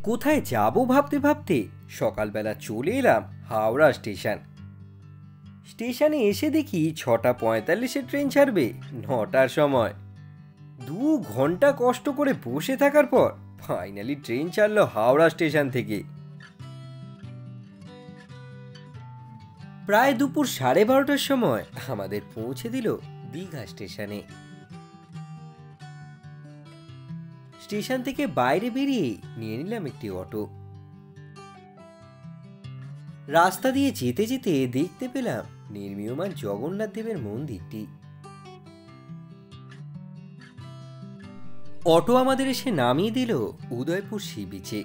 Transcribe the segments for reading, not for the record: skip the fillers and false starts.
কোথায় যাব ভাবতে ভাবতে সকালবেলা চলে এলাম হাওড়া স্টেশন। স্টেশনে এসে দেখি 6:45-এ ট্রেন ছাড়বে 9টার সময়। 2 ঘন্টা কষ্ট করে বসে থাকার পর ফাইনালি ট্রেন ছাড়লো হাওড়া স্টেশন থেকে। প্রায় দুপুর 12:30টার সময় আমাদের পৌঁছে দিল দীঘা স্টেশনে। স্টেশন থেকে বাইরে বেরিয়ে নিয়ে নিলাম একটি অটো। রাস্তা দিয়ে যেতে যেতে দেখতে পেলাম নির্মীয়মান জগন্নাথ দেবের মন্দিরটি। অটো আমাদের এসে নামিয়ে দিল উদয়পুর সি বিচে।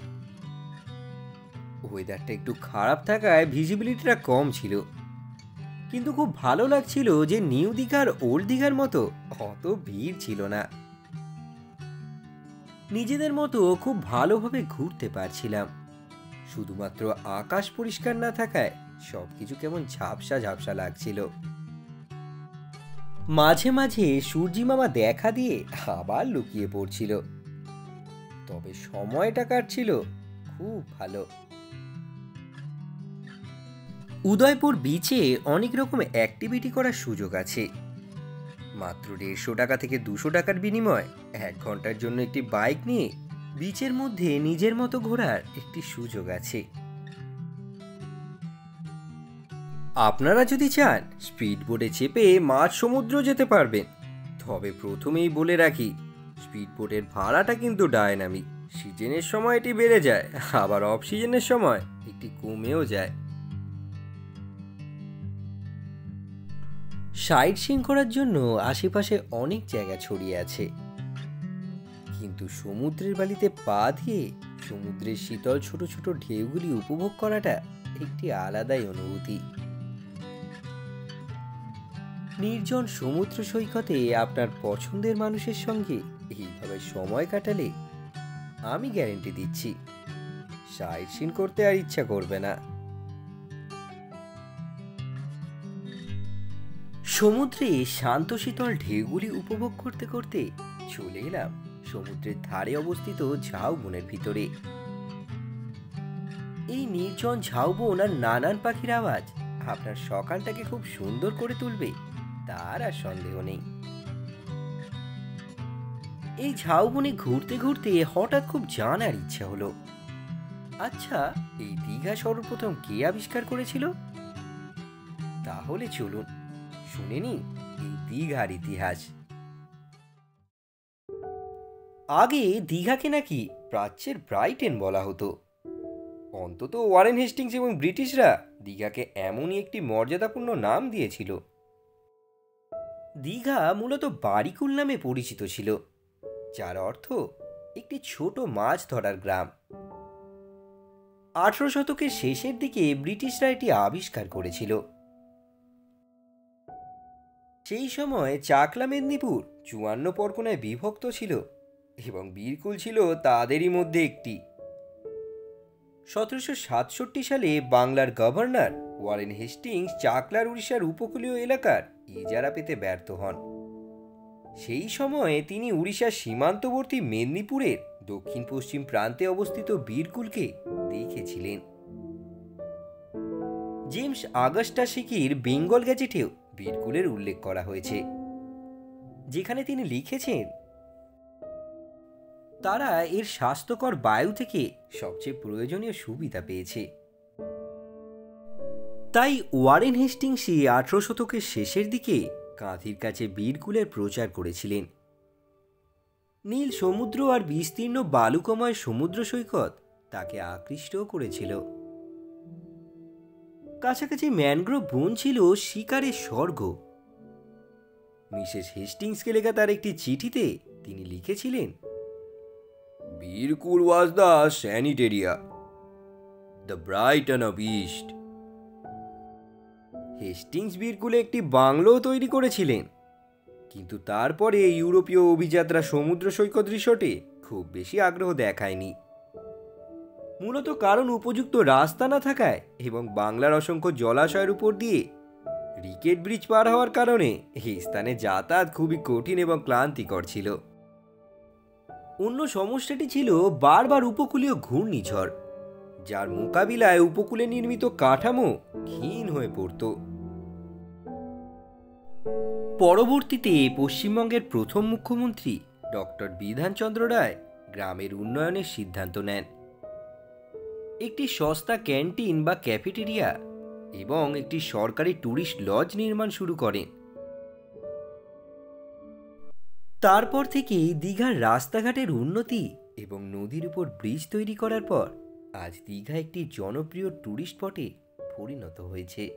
ওয়েদারটা একটু খারাপ থাকায় ভিজিবিলিটিটা কম ছিল, কিন্তু খুব ভালো লাগছিল যে নিউ দীঘার ওল্ড দীঘার মতো অত ভিড় ছিল না। নিজেদের মতো খুব ভালোভাবে ঘুরতে পারছিলাম। শুধুমাত্র আকাশ পরিষ্কার না থাকায় সবকিছু কেমন ঝাপসা ঝাপসা লাগছিল। মাঝে মাঝে সূর্যি মামা দেখা দিয়ে আবার লুকিয়ে পড়ছিল, তবে সময়টা কাটছিল খুব ভালো। উদয়পুর বিচে অনেক রকম অ্যাক্টিভিটি করার সুযোগ আছে। মাত্র 150 টাকা থেকে 200 টাকার বিনিময়ে 1 ঘন্টার জন্য একটি বাইক নিয়ে বিচের মধ্যে নিজের মতো ঘোরার একটি সুযোগ আছে। আপনারা যদি চান স্পিড বোটে চেপে মাঝ সমুদ্র যেতে পারবেন, তবে প্রথমেই বলে রাখি স্পিড বোটের ভাড়াটা কিন্তু ডায়নামিক। সিজনের সময় এটি বেড়ে যায়, আবার অফ সিজনের সময় একটি কমেও যায়। সাইট সিইং করার জন্য আশেপাশে অনেক জায়গা ছড়িয়ে আছে, কিন্তু সমুদ্রের বালিতে পা দিয়ে সমুদ্রের শীতল ছোট ছোট ঢেউগুলি উপভোগ করাটা একটি আলাদাই অনুভূতি। নির্জন সমুদ্র সৈকতে আপনার পছন্দের মানুষের সঙ্গে এইভাবে সময় কাটালে আমি গ্যারেন্টি দিচ্ছি সাইট সিইং করতে আর ইচ্ছা করবে না। সমুদ্রে শান্ত শীতল ঢেউগুলি উপভোগ করতে করতে চলে এলাম সমুদ্রের ধারে অবস্থিত ঝাউবনের ভিতরে। এই নির্জন ঝাউবন আর নানান পাখির আওয়াজ আপনার সকালটাকে খুব সুন্দর করে তুলবে, তার আর সন্দেহ নেই। এই ঝাউবনে ঘুরতে ঘুরতে হঠাৎ খুব জানার ইচ্ছা হলো, আচ্ছা এই দীঘা সর্বপ্রথম কে আবিষ্কার করেছিল? তাহলে চলুন শুনে নিই এই দীঘার ইতিহাস। আগে দীঘাকে নাকি প্রাচ্যের ব্রাইটেন বলা হতো। অন্তত ওয়ারেন হেস্টিংস এবং ব্রিটিশরা দীঘাকে এমনই একটি মর্যাদাপূর্ণ নাম দিয়েছিল। দীঘা মূলত বারিকুল নামে পরিচিত ছিল, যার অর্থ একটি ছোট মাছ ধরার গ্রাম। 18 শতকের শেষের দিকে ব্রিটিশরা এটি আবিষ্কার করেছিল। সেই সময় চাকলা মেদিনীপুর 54 পরগনায় বিভক্ত ছিল এবং বীরকুল ছিল তাদেরই মধ্যে একটি। 1767 সালে বাংলার গভর্নর ওয়ারেন হেস্টিংস চাকলার উড়িষ্যার উপকূলীয় এলাকার ইজারা পেতে ব্যর্থ হন। সেই সময়ে তিনি উড়িষ্যার সীমান্তবর্তী মেদিনীপুরের দক্ষিণ পশ্চিম প্রান্তে অবস্থিত বীরকুলকে দেখেছিলেন। জেমস আগস্টা শিকির বেঙ্গল গ্যাজেটেও বীরকুলের উল্লেখ করা হয়েছে, যেখানে তিনি লিখেছেন তারা এর স্বাস্থ্যকর বায়ু থেকে সবচেয়ে প্রয়োজনীয় সুবিধা পেয়েছে। তাই ওয়ারেন হেস্টিংসই 18 শতকের শেষের দিকে কাঁথির কাছে বীরকুলের প্রচার করেছিলেন। নীল সমুদ্র আর বিস্তীর্ণ বালুকময় সমুদ্র সৈকত তাকে আকৃষ্টও করেছিল। কাছাকাছি ম্যানগ্রোভ বন ছিল শিকারের স্বর্গ। মিসেস হেস্টিংসকে লেখা তার একটি চিঠিতে তিনি লিখেছিলেন, Birkul was the sanitaria, the Brighton of east. Hastings বীরকুলে একটি বাংলো তৈরি করেছিলেন, কিন্তু তারপরে ইউরোপীয় অভিযাত্রা সমুদ্র সৈকত রিসোর্টে খুব বেশি আগ্রহ দেখায়নি, মূলত কারণ উপযুক্ত রাস্তা না থাকায় এবং বাংলার অসংখ্য জলাশয়ের উপর দিয়ে রিকেট ব্রিজ পার হওয়ার কারণে এই স্থানে যাতায়াত খুবই কঠিন এবং ক্লান্তিকর ছিল। অন্য সমস্যাটি ছিল বারবার উপকূলীয় ঘূর্ণিঝড়, যার মোকাবিলায় উপকূলে নির্মিত কাঠামো ক্ষীণ হয়ে পড়ত। পরবর্তীতে পশ্চিমবঙ্গের প্রথম মুখ্যমন্ত্রী ডক্টর বিধানচন্দ্র রায় গ্রামের উন্নয়নের সিদ্ধান্ত নেন। একটি সস্তা ক্যান্টিন বা ক্যাফেটেরিয়া এবং একটি সরকারি ট্যুরিস্ট লজ নির্মাণ শুরু করেন। তারপর থেকেই দীঘার রাস্তাঘাটের উন্নতি এবং নদীর উপর ব্রিজ তৈরি করার পর আজ দীঘা একটি জনপ্রিয় ট্যুরিস্ট স্পটে পরিণত হয়েছে।